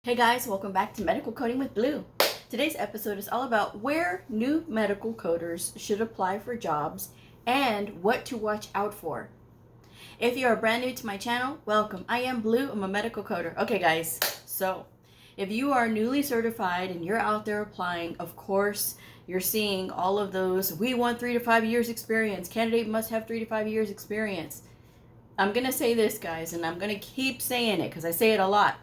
Hey guys, welcome back to Medical Coding with Blue. Today's episode is all about where new medical coders should apply for jobs and what to watch out for. If you are brand new to my channel, welcome. I am Blue, I'm a medical coder. Okay guys, so if you are newly certified and you're out there applying, of course, you're seeing all of those, we want 3 to 5 years experience, candidate must have 3 to 5 years experience. I'm going to say this guys, and I'm going to keep saying it because I say it a lot.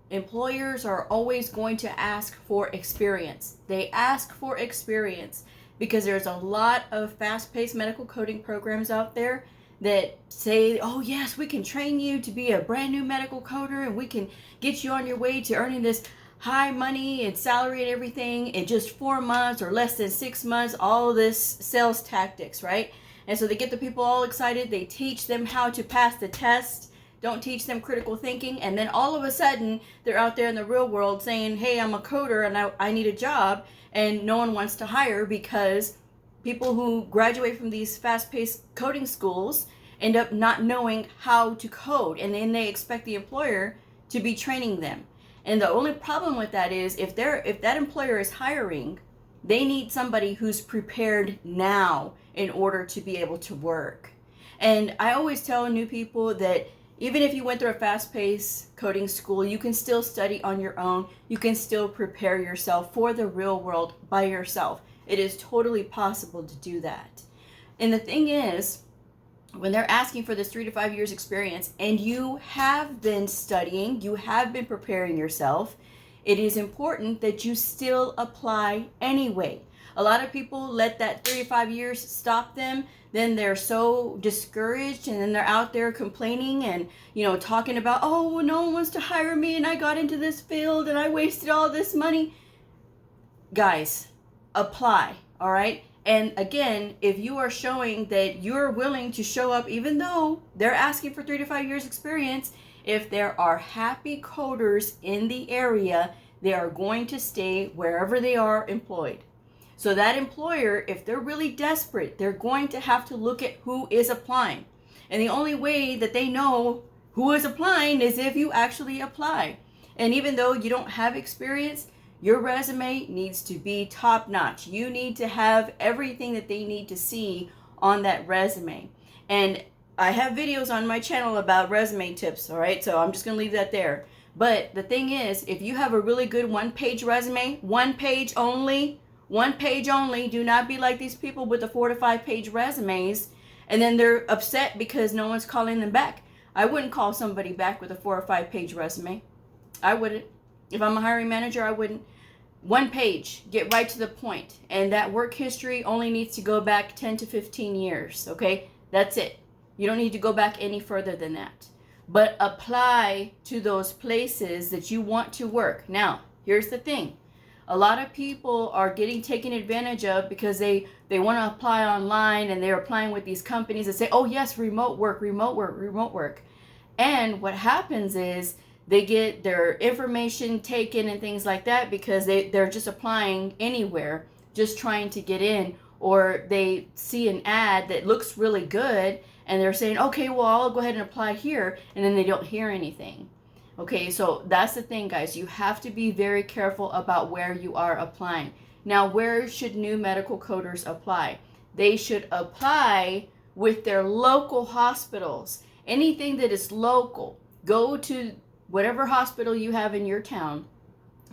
Employers are always going to ask for experience. They ask for experience because there's a lot of fast-paced medical coding programs out there that say, oh yes, we can train you to be a brand new medical coder and we can get you on your way to earning this high money and salary and everything in just 4 months or less than 6 months, all this sales tactics, right? And so they get the people all excited. They teach them how to pass the test. Don't teach them critical thinking, and then all of a sudden they're out there in the real world saying, hey, I'm a coder and I need a job, and no one wants to hire because people who graduate from these fast-paced coding schools end up not knowing how to code, and then they expect the employer to be training them. And the only problem with that is if that employer is hiring, they need somebody who's prepared now in order to be able to work. And I always tell new people that even if you went through a fast-paced coding school, you can still study on your own. You can still prepare yourself for the real world by yourself. It is totally possible to do that. And the thing is, when they're asking for this 3 to 5 years experience and you have been studying, you have been preparing yourself, it is important that you still apply anyway. A lot of people let that 3 to 5 years stop them. Then they're so discouraged, and then they're out there complaining and, talking about, oh, well, no one wants to hire me and I got into this field and I wasted all this money. Guys, apply, all right? And again, if you are showing that you're willing to show up, even though they're asking for 3 to 5 years experience, if there are happy coders in the area, they are going to stay wherever they are employed. So that employer, if they're really desperate, they're going to have to look at who is applying. And the only way that they know who is applying is if you actually apply. And even though you don't have experience, your resume needs to be top notch. You need to have everything that they need to see on that resume. And I have videos on my channel about resume tips, all right? So I'm just going to leave that there. But the thing is, if you have a really good one-page resume, one page only, do not be like these people with the 4 to 5 page resumes and then they're upset because no one's calling them back. I wouldn't call somebody back with a 4 or 5 page resume. I wouldn't. If I'm a hiring manager, I wouldn't. One page, get right to the point. And that work history only needs to go back 10 to 15 years, okay? That's it. You don't need to go back any further than that. But apply to those places that you want to work. Now, here's the thing. A lot of people are getting taken advantage of because they want to apply online and they're applying with these companies that say, oh yes, remote work. And what happens is they get their information taken and things like that because they're just applying anywhere, just trying to get in, or they see an ad that looks really good and they're saying, okay, well, I'll go ahead and apply here, and then they don't hear anything. Okay, so that's the thing, guys. You have to be very careful about where you are applying. Now, where should new medical coders apply? They should apply with their local hospitals. Anything that is local. Go to whatever hospital you have in your town.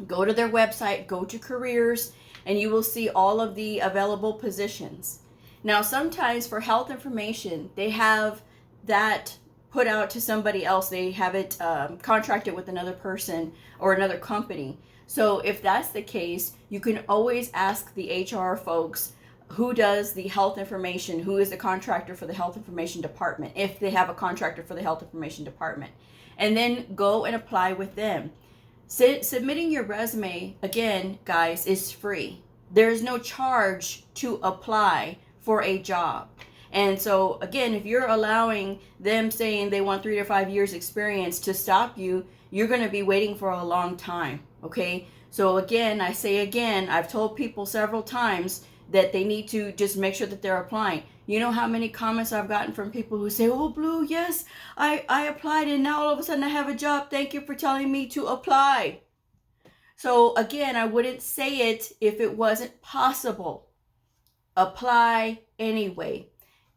Go to their website, go to careers, and you will see all of the available positions. Now, sometimes for health information, they have that put out to somebody else. They have it contracted with another person or another company. So if that's the case, you can always ask the HR folks who does the health information, who is the contractor for the health information department, if they have a contractor for the health information department, and then go and apply with them. Submitting your resume, again, guys, is free. There's no charge to apply for a job. And so, again, if you're allowing them saying they want 3 to 5 years experience to stop you, you're going to be waiting for a long time, okay? So, again, I've told people several times that they need to just make sure that they're applying. You know how many comments I've gotten from people who say, oh, Blue, yes, I applied and now all of a sudden I have a job. Thank you for telling me to apply. So again, I wouldn't say it if it wasn't possible. Apply anyway.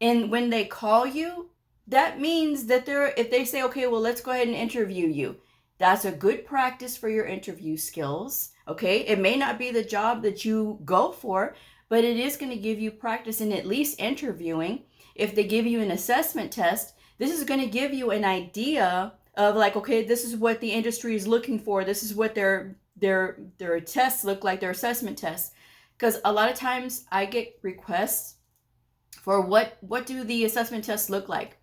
And when they call you, that means that if they say, okay, well, let's go ahead and interview you. That's a good practice for your interview skills. Okay. It may not be the job that you go for, but it is going to give you practice in at least interviewing. If they give you an assessment test, this is going to give you an idea of like, okay, this is what the industry is looking for. This is what their tests look like, their assessment tests. Because a lot of times I get requests for what do the assessment tests look like?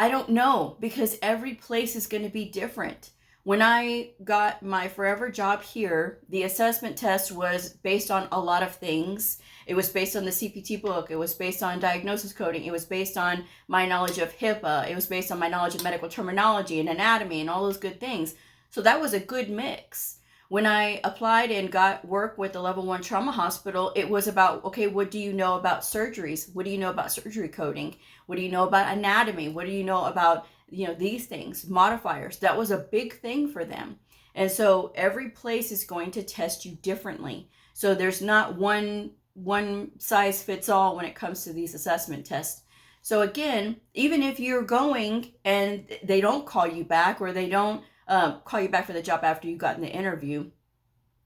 I don't know, because every place is going to be different. When I got my forever job here, the assessment test was based on a lot of things. It was based on the CPT book. It was based on diagnosis coding. It was based on my knowledge of HIPAA. It was based on my knowledge of medical terminology and anatomy and all those good things. So that was a good mix. When I applied and got work with the level 1 trauma hospital, it was about, okay, what do you know about surgeries? What do you know about surgery coding? What do you know about anatomy? What do you know about, these things, modifiers? That was a big thing for them. And so every place is going to test you differently. So there's not one size fits all when it comes to these assessment tests. So again, even if you're going and they don't call you back, or they don't call you back for the job after you got in the interview,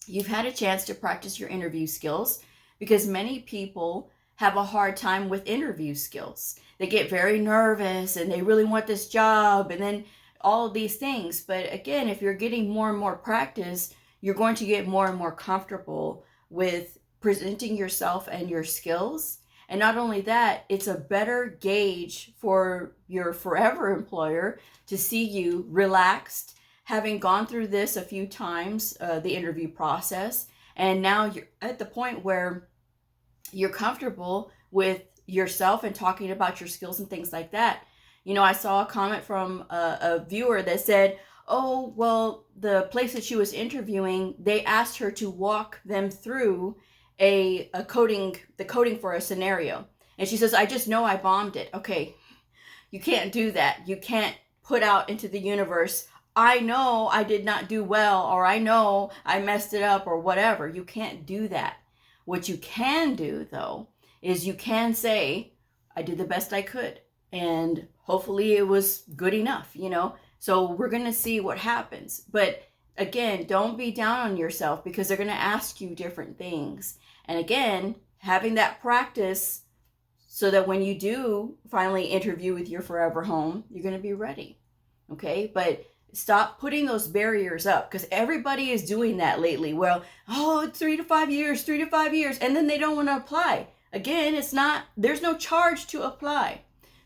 you've had a chance to practice your interview skills, because many people have a hard time with interview skills. They get very nervous and they really want this job and then all of these things. But again, if you're getting more and more practice, you're going to get more and more comfortable with presenting yourself and your skills. And not only that, it's a better gauge for your forever employer to see you relaxed, having gone through this a few times, the interview process, and now you're at the point where you're comfortable with yourself and talking about your skills and things like that. I saw a comment from a viewer that said, oh, well, the place that she was interviewing, they asked her to walk them through the coding for a scenario. And she says, I just know I bombed it. Okay, you can't do that. You can't put out into the universe, I know I did not do well, or I know I messed it up, or whatever. You can't do that. What you can do, though, is you can say, I did the best I could, and hopefully it was good enough, So we're going to see what happens. But again, don't be down on yourself, because they're going to ask you different things. And again, having that practice so that when you do finally interview with your forever home, you're going to be ready. Okay? But stop putting those barriers up, because everybody is doing that lately. Well, it's 3 to 5 years, and then they don't want to apply. Again, there's no charge to apply.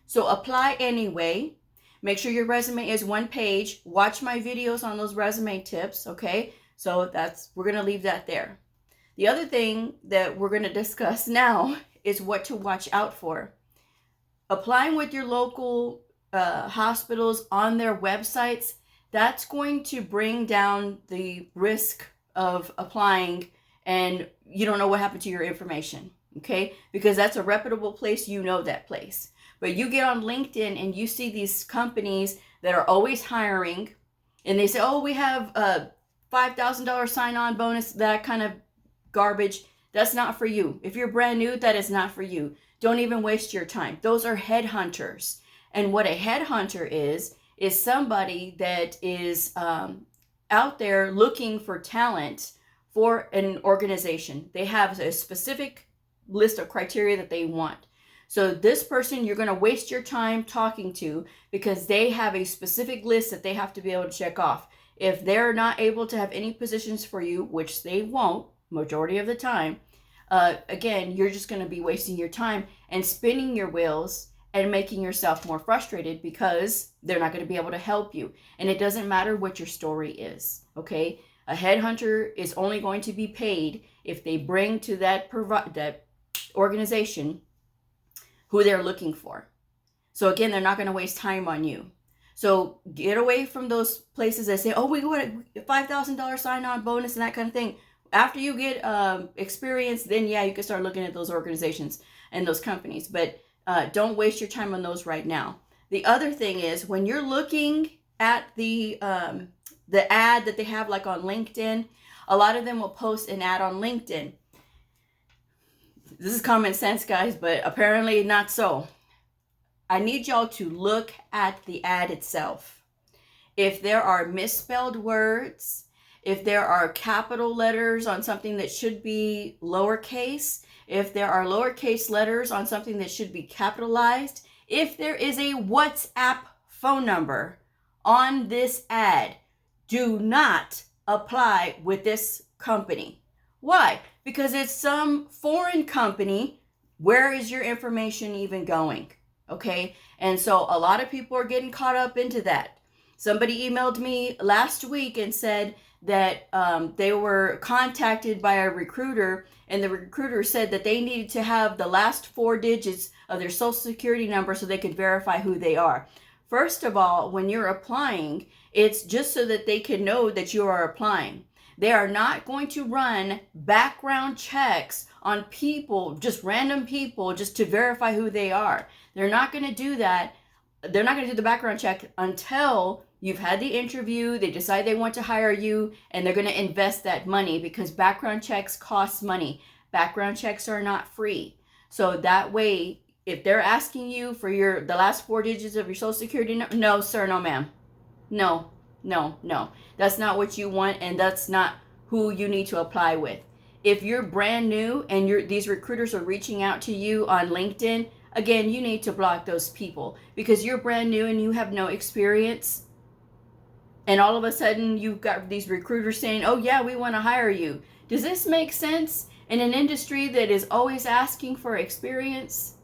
So apply anyway. Make sure your resume is 1 page. Watch my videos on those resume tips, okay? So we're going to leave that there. The other thing that we're going to discuss now is what to watch out for. Applying with your local hospitals on their websites, that's going to bring down the risk of applying and you don't know what happened to your information, okay? Because that's a reputable place, that place. But you get on LinkedIn and you see these companies that are always hiring, and they say, oh, we have a $5,000 sign-on bonus, that kind of garbage. That's not for you. If you're brand new, that is not for you. Don't even waste your time. Those are headhunters. And what a headhunter is somebody that is out there looking for talent for an organization. They have a specific list of criteria that they want. So this person you're going to waste your time talking to, because they have a specific list that they have to be able to check off. If they're not able to have any positions for you, which they won't majority of the time, again, you're just going to be wasting your time and spinning your wheels and making yourself more frustrated, because they're not going to be able to help you. And it doesn't matter what your story is, okay? A headhunter is only going to be paid if they bring to that organization who they're looking for. So again, they're not going to waste time on you. So get away from those places that say, oh, we want a $5,000 sign-on bonus and that kind of thing. After you get experience, then yeah, you can start looking at those organizations and those companies. But don't waste your time on those right now. The other thing is, when you're looking at the the ad that they have like on LinkedIn, a lot of them will post an ad on LinkedIn. This is common sense, guys, but apparently not so. I need y'all to look at the ad itself. If there are misspelled words, if there are capital letters on something that should be lowercase, if there are lowercase letters on something that should be capitalized, if there is a WhatsApp phone number on this ad, do not apply with this company. Why? Because it's some foreign company. Where is your information even going? Okay. And so a lot of people are getting caught up into that. Somebody emailed me last week and said that they were contacted by a recruiter, and the recruiter said that they needed to have the last 4 digits of their social security number so they could verify who they are. First of all, when you're applying, it's just so that they can know that you are applying. They are not going to run background checks on people, just random people, just to verify who they are. They're not going to do that. They're not going to do the background check until you've had the interview, they decide they want to hire you, and they're going to invest that money, because background checks cost money. Background checks are not free. So that way, if they're asking you for the last 4 digits of your social security number, no, sir, no, ma'am. No. That's not what you want, and that's not who you need to apply with. If you're brand new and these recruiters are reaching out to you on LinkedIn, again, you need to block those people, because you're brand new and you have no experience. And all of a sudden you've got these recruiters saying, oh yeah, we want to hire you. Does this make sense in an industry that is always asking for experience?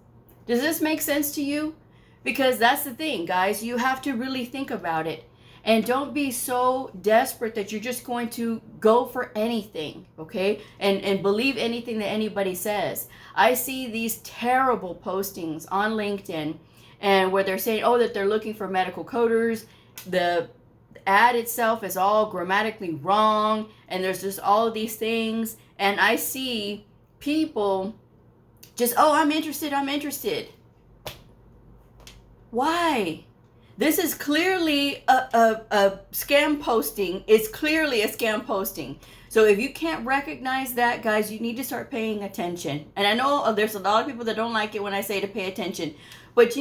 Does this make sense to you? Because that's the thing, guys. You have to really think about it. And don't be so desperate that you're just going to go for anything, okay? And believe anything that anybody says. I see these terrible postings on LinkedIn, and where they're saying, oh, that they're looking for medical coders. The ad itself is all grammatically wrong, and there's just all of these things. And I see people just, oh, I'm interested. Why? This is clearly a scam posting. It's clearly a scam posting. So if you can't recognize that, guys, you need to start paying attention. And I know there's a lot of people that don't like it when I say to pay attention. But,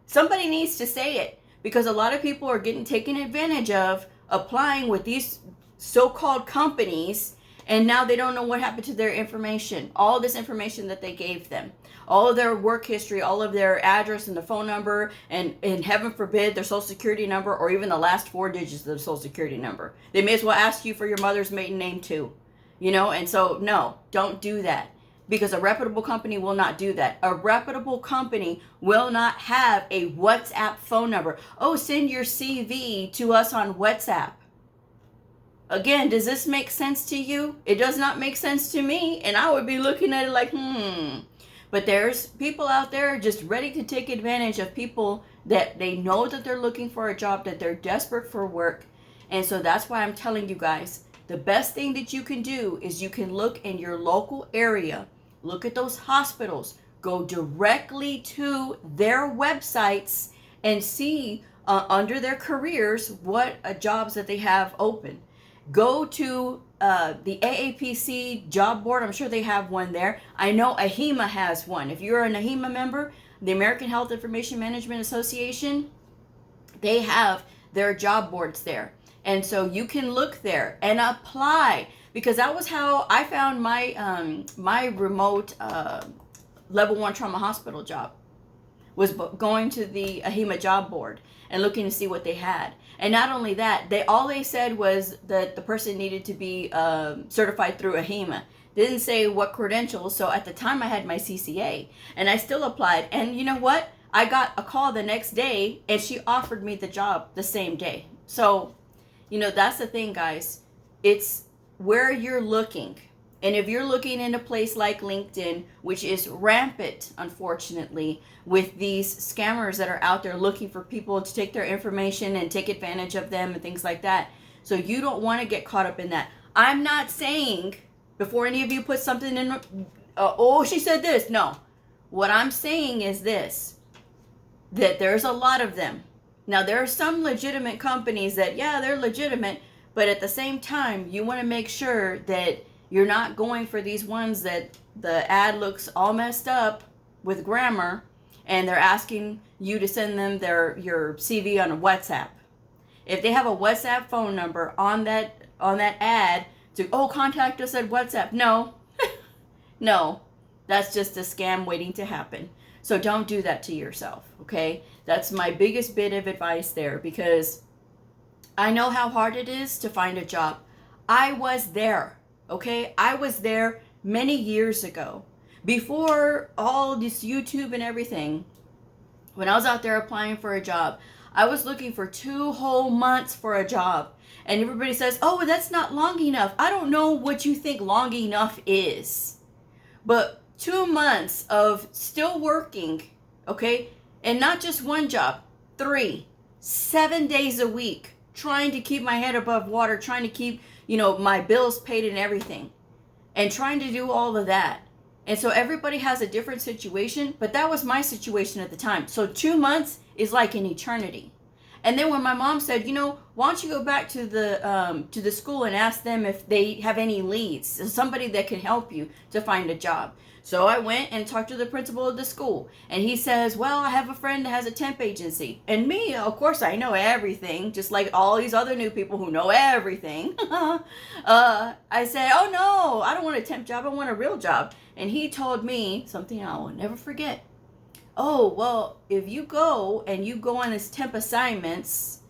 somebody needs to say it, because a lot of people are getting taken advantage of applying with these so-called companies, and now they don't know what happened to their information. All this information that they gave them. All of their work history, all of their address and the phone number, and heaven forbid, their social security number, or even the last 4 digits of the social security number. They may as well ask you for your mother's maiden name too. And so, no, don't do that. Because a reputable company will not do that. A reputable company will not have a WhatsApp phone number. Oh, send your CV to us on WhatsApp. Again, does this make sense to you? It does not make sense to me. And I would be looking at it like, But there's people out there just ready to take advantage of people that they know that they're looking for a job, that they're desperate for work. And so that's why I'm telling you guys, the best thing that you can do is you can look in your local area, look at those hospitals, go directly to their websites and see under their careers what jobs that they have open. Go to the AAPC job board. I'm sure they have one there. I know AHIMA has one. If you're an AHIMA member, the American Health Information Management Association, they have their job boards there. And so you can look there and apply, because that was how I found my remote level 1 trauma hospital job, was going to the AHIMA job board and looking to see what they had. And not only that, all they said was that the person needed to be certified through AHIMA. Didn't say what credentials. So at the time I had my CCA, and I still applied. And you know what? I got a call the next day, and she offered me the job the same day. So, that's the thing, guys. It's where you're looking. And if you're looking in a place like LinkedIn, which is rampant, unfortunately, with these scammers that are out there looking for people to take their information and take advantage of them and things like that. So you don't want to get caught up in that. I'm not saying, before any of you put something in, oh, she said this. No. What I'm saying is this, that there's a lot of them. Now, there are some legitimate companies that, yeah, they're legitimate, But at the same time, you want to make sure that you're not going for these ones that the ad looks all messed up with grammar, and they're asking you to send them your CV on a WhatsApp. If they have a WhatsApp phone number on that ad to, contact us at WhatsApp. No, no, that's just a scam waiting to happen. So don't do that to yourself, okay? That's my biggest bit of advice there, because I know how hard it is to find a job. I was there, okay? I was there many years ago. Before all this YouTube and everything, when I was out there applying for a job, I was looking for 2 whole months for a job. And everybody says, oh, that's not long enough. I don't know what you think long enough is. But 2 months of still working, okay? And not just one job, 3, 7 days a week, trying to keep my head above water, trying to keep, my bills paid and everything. And trying to do all of that. And so everybody has a different situation, but that was my situation at the time. So 2 months is like an eternity. And then when my mom said, why don't you go back to the school and ask them if they have any leads, somebody that can help you to find a job. So I went and talked to the principal of the school, and he says, well, I have a friend that has a temp agency. And me, of course, I know everything, just like all these other new people who know everything. I said, oh no, I don't want a temp job, I want a real job. And he told me something I will never forget. Oh, well, if you go on this temp assignments,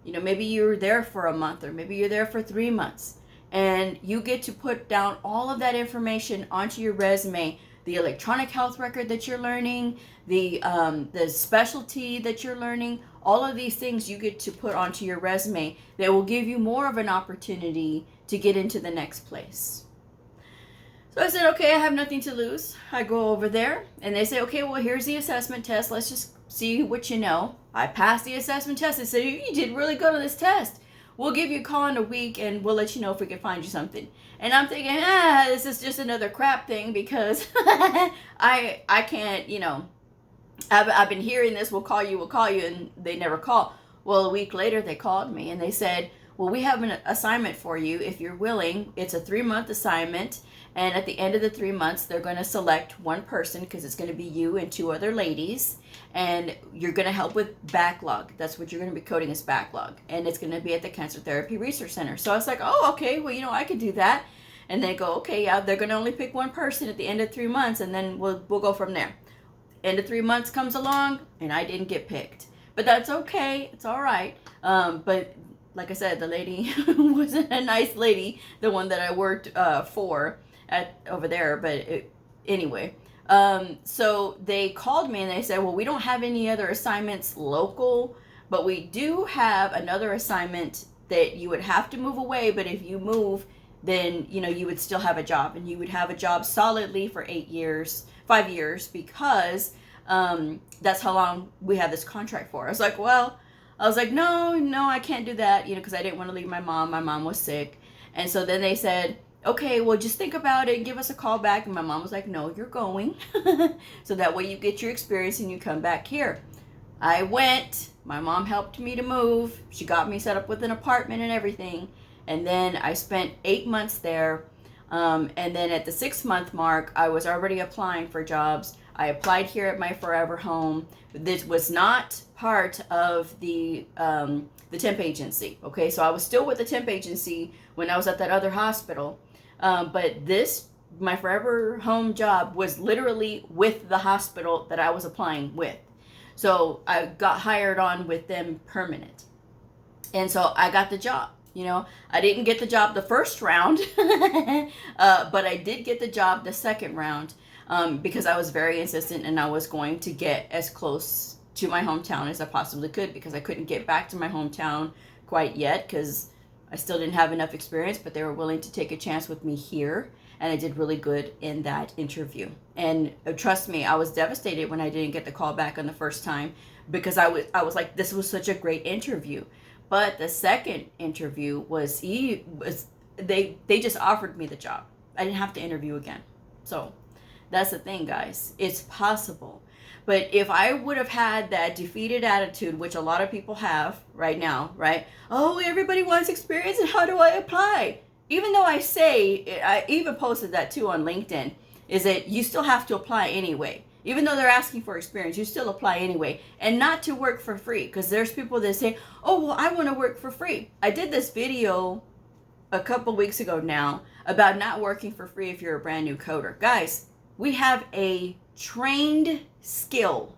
maybe you're there for a month, or maybe you're there for 3 months, and you get to put down all of that information onto your resume, the electronic health record that you're learning, the specialty that you're learning, all of these things you get to put onto your resume that will give you more of an opportunity to get into the next place. So I said, okay, I have nothing to lose. I go over there, and they say, okay, well, here's the assessment test. Let's just see what you know. I passed the assessment test. They said, you did really good on this test. We'll give you a call in a week, and we'll let you know if we can find you something. And I'm thinking, this is just another crap thing, because I can't, I've been hearing this, we'll call you, and they never call. Well, a week later, they called me, and they said, well, we have an assignment for you if you're willing. It's a 3-month assignment. And at the end of the 3 months, they're going to select one person, because it's going to be you and 2 other ladies. And you're going to help with backlog. That's what you're going to be coding as backlog. And it's going to be at the Cancer Therapy Research Center. So I was like, oh, okay, well, I could do that. And they go, okay, yeah, they're going to only pick one person at the end of 3 months, and then we'll go from there. End of 3 months comes along, and I didn't get picked. But that's okay. It's all right. But like I said, the lady wasn't a nice lady, the one that I worked for over there. But anyway, so they called me and they said, well, we don't have any other assignments local, but we do have another assignment that you would have to move away. But if you move, then, you would still have a job, and you would have a job solidly for 5 years, because that's how long we have this contract for. I was like, no, I can't do that, because I didn't want to leave my mom. My mom was sick. And so then they said, okay, well, just think about it and give us a call back. And my mom was like, no, you're going. So that way you get your experience and you come back here. I went. My mom helped me to move. She got me set up with an apartment and everything. And then I spent 8 months there. And then at the 6-month mark, I was already applying for jobs. I applied here at my forever home. This was not part of the temp agency. Okay, so I was still with the temp agency when I was at that other hospital. But my forever home job was literally with the hospital that I was applying with. So I got hired on with them permanent. And so I got the job. I didn't get the job the first round, but I did get the job the second round, because I was very insistent, and I was going to get as close to my hometown as I possibly could, because I couldn't get back to my hometown quite yet, because I still didn't have enough experience, but they were willing to take a chance with me here, and I did really good in that interview. And trust me, I was devastated when I didn't get the call back on the first time, because I was like, this was such a great interview. But the second interview they just offered me the job. I didn't have to interview again. So that's the thing, guys. It's possible. But if I would have had that defeated attitude, which a lot of people have right now, right? Oh, everybody wants experience, and how do I apply? Even though I say, I even posted that too on LinkedIn, is that you still have to apply anyway. Even though they're asking for experience, you still apply anyway. And not to work for free, because there's people that say, oh, well, I want to work for free. I did this video a couple weeks ago now about not working for free if you're a brand new coder. Guys, we have a trained skill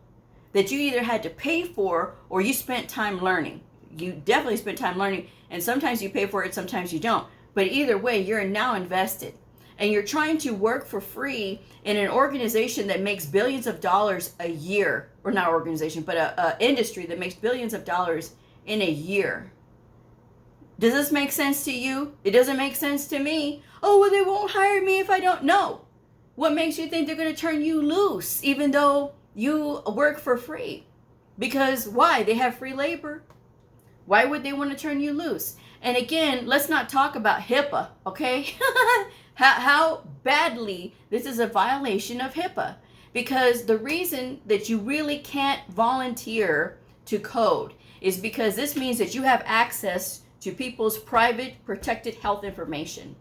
that you either had to pay for or you spent time learning. You definitely spent time learning, and sometimes you pay for it, sometimes you don't. But either way, you're now invested. And you're trying to work for free in an organization that makes billions of dollars a year, or not organization, but a industry that makes billions of dollars in a year. Does this make sense to you? It doesn't make sense to me. Oh, well, they won't hire me if I don't know. What makes you think they're going to turn you loose even though you work for free? Because why? They have free labor. Why would they want to turn you loose? And again, let's not talk about HIPAA, okay? How badly this is a violation of HIPAA. Because the reason that you really can't volunteer to code is because this means that you have access to people's private protected health information.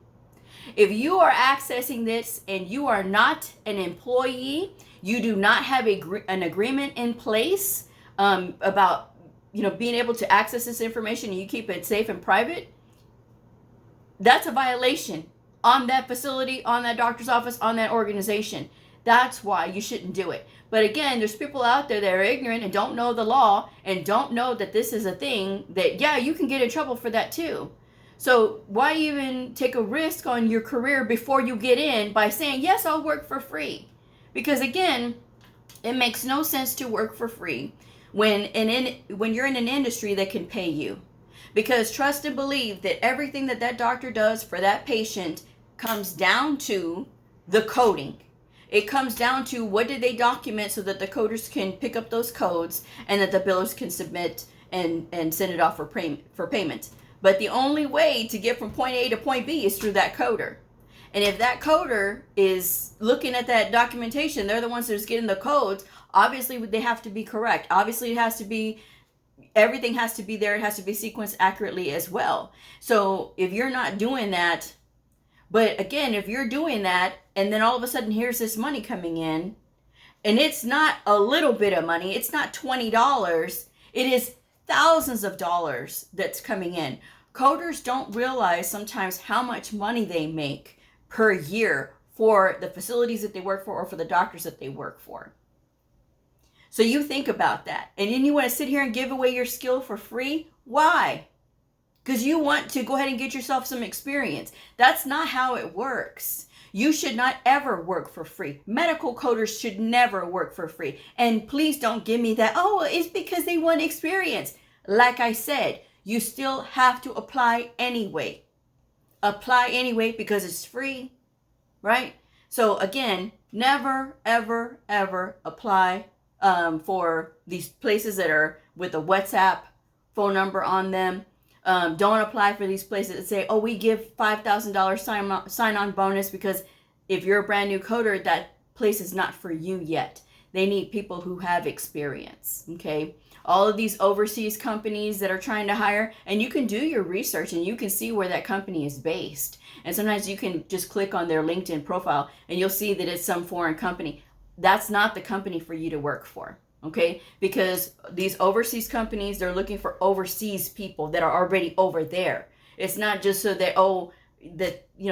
If you are accessing this and you are not an employee, you do not have an agreement in place about being able to access this information, and you keep it safe and private, that's a violation on that facility, on that doctor's office, on that organization. That's why you shouldn't do it. But again, there's people out there that are ignorant and don't know the law and don't know that this is a thing that, yeah, you can get in trouble for that too. So why even take a risk on your career before you get in by saying, yes, I'll work for free? Because again, it makes no sense to work for free when you're in an industry that can pay you. Because trust and believe that everything that doctor does for that patient comes down to the coding. It comes down to what did they document so that the coders can pick up those codes and that the billers can submit and send it off for payment. But the only way to get from point A to point B is through that coder. And if that coder is looking at that documentation, they're the ones that's getting the codes, obviously they have to be correct. Obviously everything has to be there. It has to be sequenced accurately as well. So if you're not doing that, but again, if you're doing that and then all of a sudden here's this money coming in, and it's not a little bit of money, it's not $20, it is thousands of dollars that's coming in. Coders don't realize sometimes how much money they make per year for the facilities that they work for or for the doctors that they work for. So you think about that. And then you want to sit here and give away your skill for free? Why? Because you want to go ahead and get yourself some experience. That's not how it works. You should not ever work for free. Medical coders should never work for free. And please don't give me that, oh, it's because they want experience. Like I said, you still have to apply anyway. Apply anyway because it's free, right? So again, never, ever, ever apply for these places that are with a WhatsApp phone number on them. Don't apply for these places that say, oh, we give $5,000 sign-on bonus, because if you're a brand new coder, that place is not for you yet. They need people who have experience, okay? All of these overseas companies that are trying to hire, and you can do your research and you can see where that company is based. And sometimes you can just click on their LinkedIn profile and you'll see that it's some foreign company. That's not the company for you to work for, okay? Because these overseas companies, they're looking for overseas people that are already over there. It's not just so that,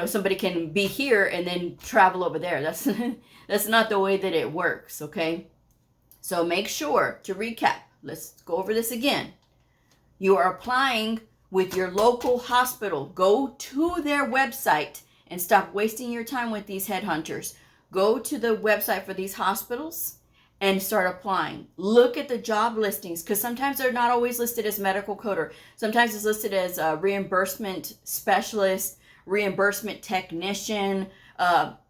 somebody can be here and then travel over there. That's not the way that it works, okay? So make sure to recap. Let's go over this again. You are applying with your local hospital. Go to their website and stop wasting your time with these headhunters. Go to the website for these hospitals and start applying. Look at the job listings, because sometimes they're not always listed as medical coder. Sometimes it's listed as a reimbursement specialist, reimbursement technician,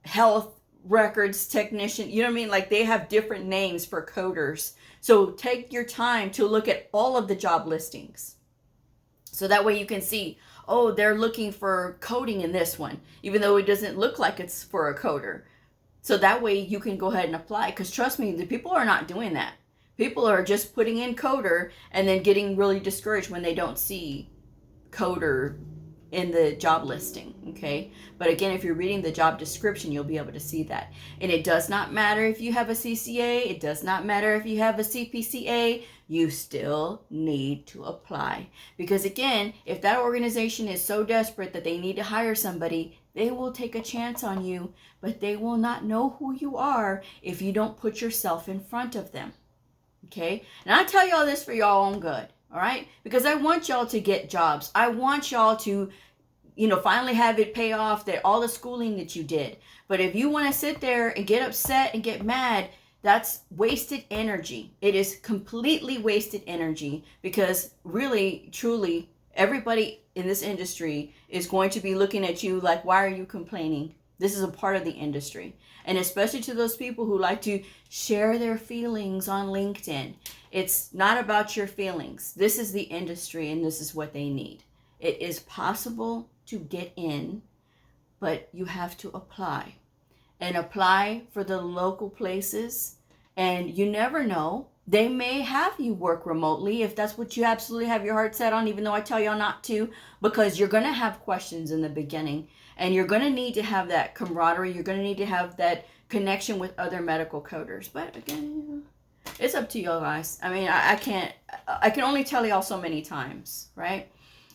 health records technician. You know what I mean? Like, they have different names for coders. So take your time to look at all of the job listings. So that way you can see, oh, they're looking for coding in this one, even though it doesn't look like it's for a coder. So that way you can go ahead and apply. Because trust me, the people are not doing that. People are just putting in coder and then getting really discouraged when they don't see coder in the job listing, okay? But again, if you're reading the job description, you'll be able to see that. And it does not matter if you have a CCA, it does not matter if you have a CPCA, you still need to apply. Because again, if that organization is so desperate that they need to hire somebody, they will take a chance on you, but they will not know who you are if you don't put yourself in front of them, okay? And I tell y'all this for y'all own good. All right, because I want y'all to get jobs. I want y'all to, finally have it pay off that all the schooling that you did. But if you want to sit there and get upset and get mad, that's wasted energy. It is completely wasted energy, because really, truly, everybody in this industry is going to be looking at you like, why are you complaining? This is a part of the industry. And especially to those people who like to share their feelings on LinkedIn. It's not about your feelings. This is the industry, and this is what they need. It is possible to get in, but you have to apply. And apply for the local places. And you never know. They may have you work remotely if that's what you absolutely have your heart set on, even though I tell y'all not to, because you're going to have questions in the beginning. And you're going to need to have that camaraderie. You're going to need to have that connection with other medical coders. But again, it's up to you guys. I mean, I can only tell y'all so many times, right?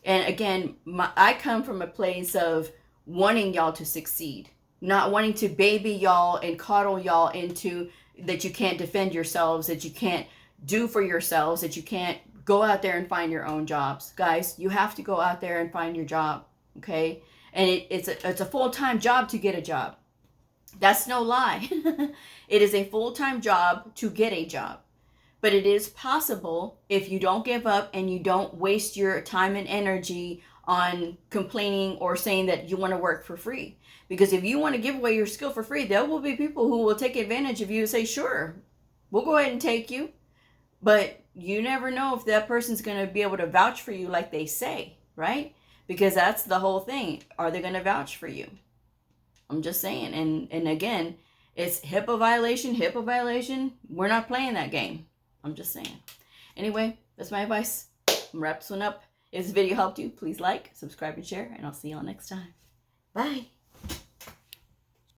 And again, I come from a place of wanting y'all to succeed, not wanting to baby y'all and coddle y'all into that you can't defend yourselves, that you can't do for yourselves, that you can't go out there and find your own jobs. Guys, you have to go out there and find your job, okay? And it's a full-time job to get a job. That's no lie. It is a full-time job to get a job. But it is possible if you don't give up and you don't waste your time and energy on complaining or saying that you want to work for free. Because if you want to give away your skill for free, there will be people who will take advantage of you and say, sure, we'll go ahead and take you. But you never know if that person's going to be able to vouch for you like they say, right? Because that's the whole thing. Are they going to vouch for you? I'm just saying. And again, it's HIPAA violation. We're not playing that game. I'm just saying. Anyway, that's my advice. I'm wrap this one up. If this video helped you, please like, subscribe, and share. And I'll see y'all next time. Bye.